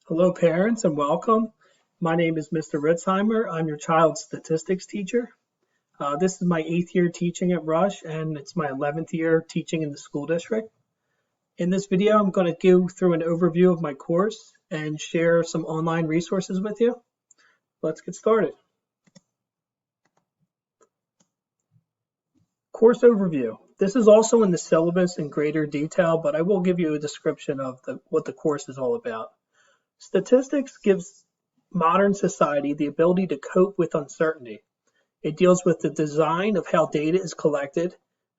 Hello, parents, and welcome. My name is Mr. Ritzheimer. I'm your child's statistics teacher. This is my 8th year teaching at Rush, and it's my 11th year teaching in the school district. In this video, I'm going to go through an overview of my course and share some online resources with you. Let's get started. Course overview. This is also in the syllabus in greater detail, but I will give you a description of what the course is all about. Statistics gives modern society the ability to cope with uncertainty. It deals with the design of how data is collected,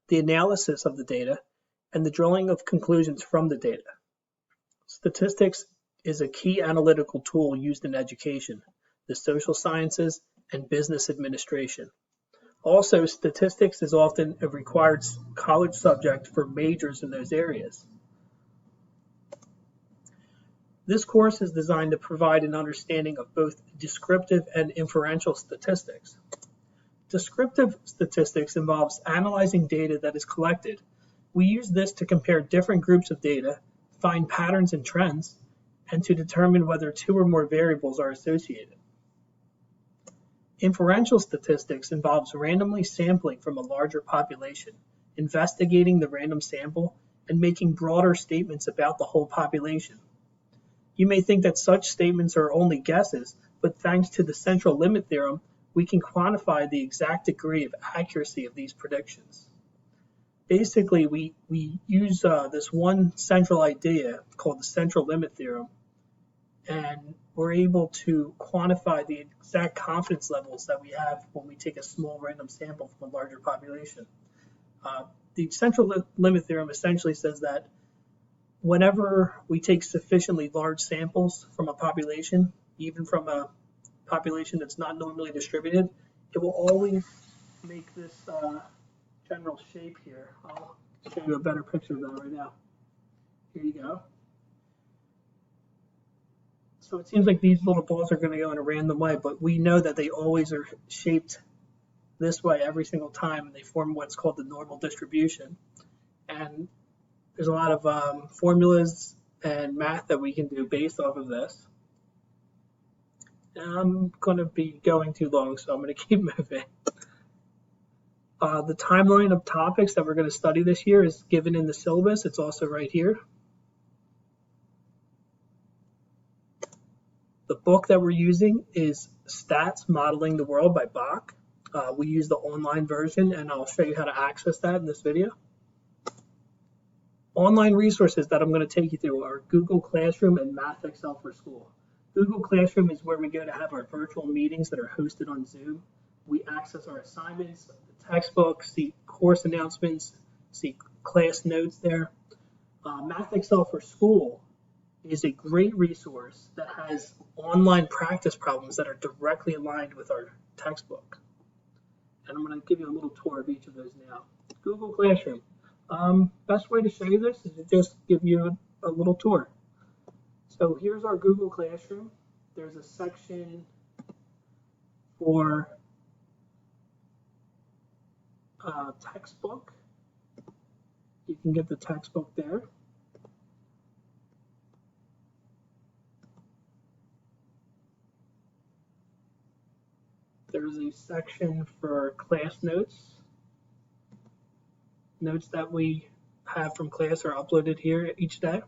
the analysis of the data, and the drawing of conclusions from the data. Statistics is a key analytical tool used in education, the social sciences, and business administration. Also, statistics is often a required college subject for majors in those areas. This course is designed to provide an understanding of both descriptive and inferential statistics. Descriptive statistics involves analyzing data that is collected. We use this to compare different groups of data, find patterns and trends, and to determine whether two or more variables are associated. Inferential statistics involves randomly sampling from a larger population, investigating the random sample, and making broader statements about the whole population. You may think that such statements are only guesses, but thanks to the central limit theorem, we can quantify the exact degree of accuracy of these predictions. Basically, we use this one central idea called the central limit theorem, and we're able to quantify the exact confidence levels that we have when we take a small random sample from a larger population. The central limit theorem essentially says that whenever we take sufficiently large samples from a population, even from a population that's not normally distributed, it will always make this general shape here. I'll show you a better picture of that right now. Here you go. So it seems like these little balls are going to go in a random way, but we know that they always are shaped this way every single time, and they form what's called the normal distribution. And there's a lot of formulas and math that we can do based off of this. And I'm going to be going too long, so I'm going to keep moving. The timeline of topics that we're going to study this year is given in the syllabus. It's also right here. The book that we're using is Stats Modeling the World by Bach. We use the online version, and I'll show you how to access that in this video. Online resources that I'm going to take you through are Google Classroom and Math Excel for School. Google Classroom is where we go to have our virtual meetings that are hosted on Zoom. We access our assignments, the textbooks, see course announcements, see class notes there. Math Excel for School is a great resource that has online practice problems that are directly aligned with our textbook. And I'm going to give you a little tour of each of those now. Google Classroom. Best way to show you this is to just give you a little tour. So here's our Google Classroom. There's a section for textbook. You can get the textbook there. There's a section for class notes. Notes that we have from class are uploaded here each day.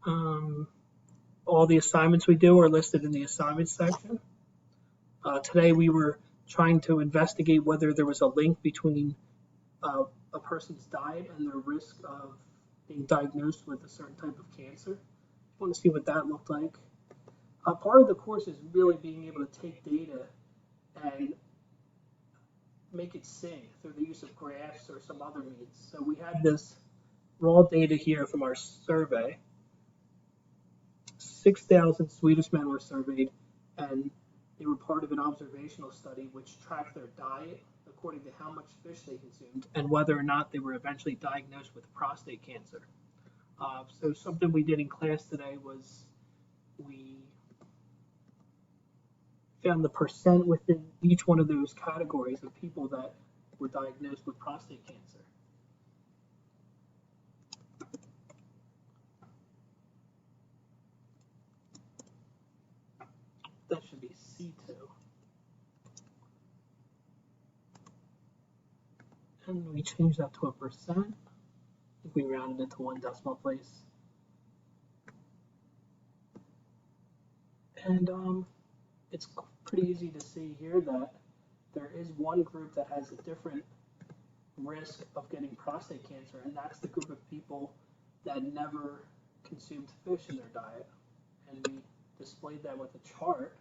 All the assignments we do are listed in the assignments section. Today we were trying to investigate whether there was a link between a person's diet and their risk of being diagnosed with a certain type of cancer. I want to see what that looked like. Part of the course is really being able to take data and make it sing through the use of graphs or some other means. So we had this raw data here from our survey. 6,000 Swedish men were surveyed, and they were part of an observational study which tracked their diet according to how much fish they consumed and whether or not they were eventually diagnosed with prostate cancer. So something we did in class today was we found the percent within each one of those categories of people that were diagnosed with prostate cancer. C2. And we change that to a percent. I think we rounded it to 1 decimal place. And it's pretty easy to see here that there is one group that has a different risk of getting prostate cancer, and that's the group of people that never consumed fish in their diet. And we displayed that with a chart.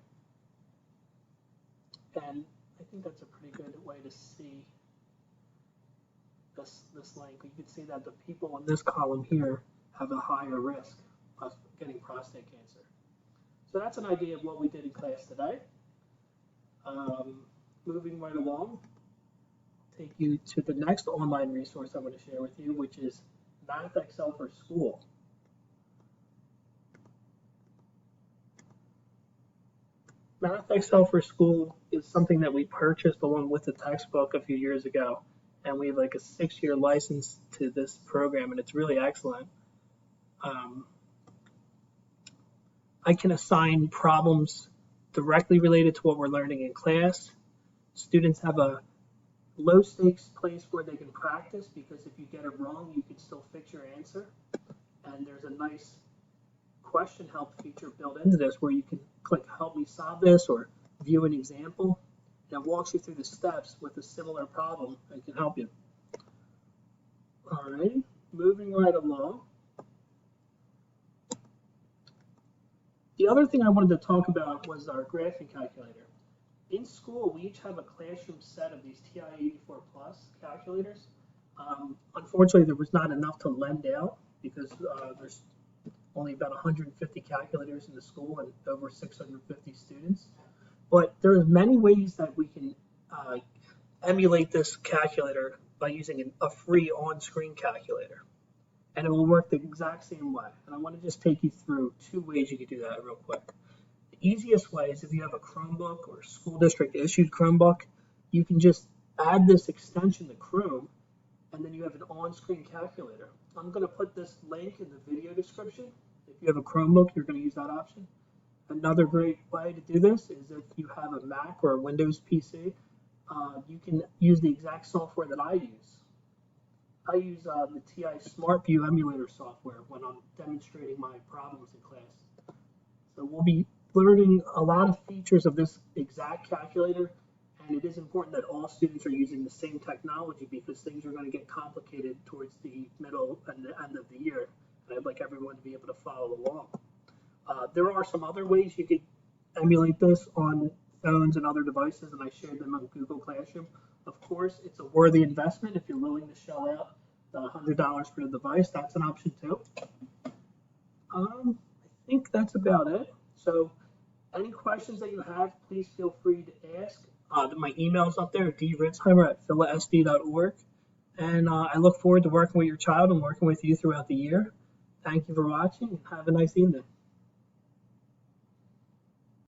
And I think that's a pretty good way to see this link. You can see that the people in this column here have a higher risk of getting prostate cancer. So that's an idea of what we did in class today. Moving right along, take you to the next online resource I'm going to share with you, which is Math Excel for School. Math Excel for School is something that we purchased along with the textbook a few years ago, and we have like a 6-year license to this program, and it's really excellent. I can assign problems directly related to what we're learning in class. Students have a low stakes place where they can practice, because if you get it wrong, you can still fix your answer. And there's a nice question help feature built into this where you can click help me solve this or view an example, and it walks you through the steps with a similar problem and can help you. All right, moving right along. The other thing I wanted to talk about was our graphing calculator. In school, we each have a classroom set of these Ti-84 Plus calculators. Unfortunately, there was not enough to lend out because there's only about 150 calculators in the school and over 650 students. But there's many ways that we can emulate this calculator by using a free on-screen calculator. And it will work the exact same way. And I want to just take you through 2 ways you can do that real quick. The easiest way is if you have a Chromebook or school district issued Chromebook, you can just add this extension to Chrome, and then you have an on-screen calculator. I'm going to put this link in the video description. If you have a Chromebook, you're going to use that option. Another great way to do this is if you have a Mac or a Windows PC, you can use the exact software that I use. I use the Ti-SmartView emulator software when I'm demonstrating my problems in class. So we'll be learning a lot of features of this exact calculator, and it is important that all students are using the same technology because things are going to get complicated towards the middle and the end of the year, and I'd like everyone to be able to follow along. There are some other ways you could emulate this on phones and other devices, and I shared them on Google Classroom. Of course, it's a worthy investment if you're willing to shell out the $100 for the device. That's an option too. I think that's about it. So any questions that you have, please feel free to ask. My email's up there, dritzheimer@philasd.org. And I look forward to working with your child and working with you throughout the year. Thank you for watching, and have a nice evening.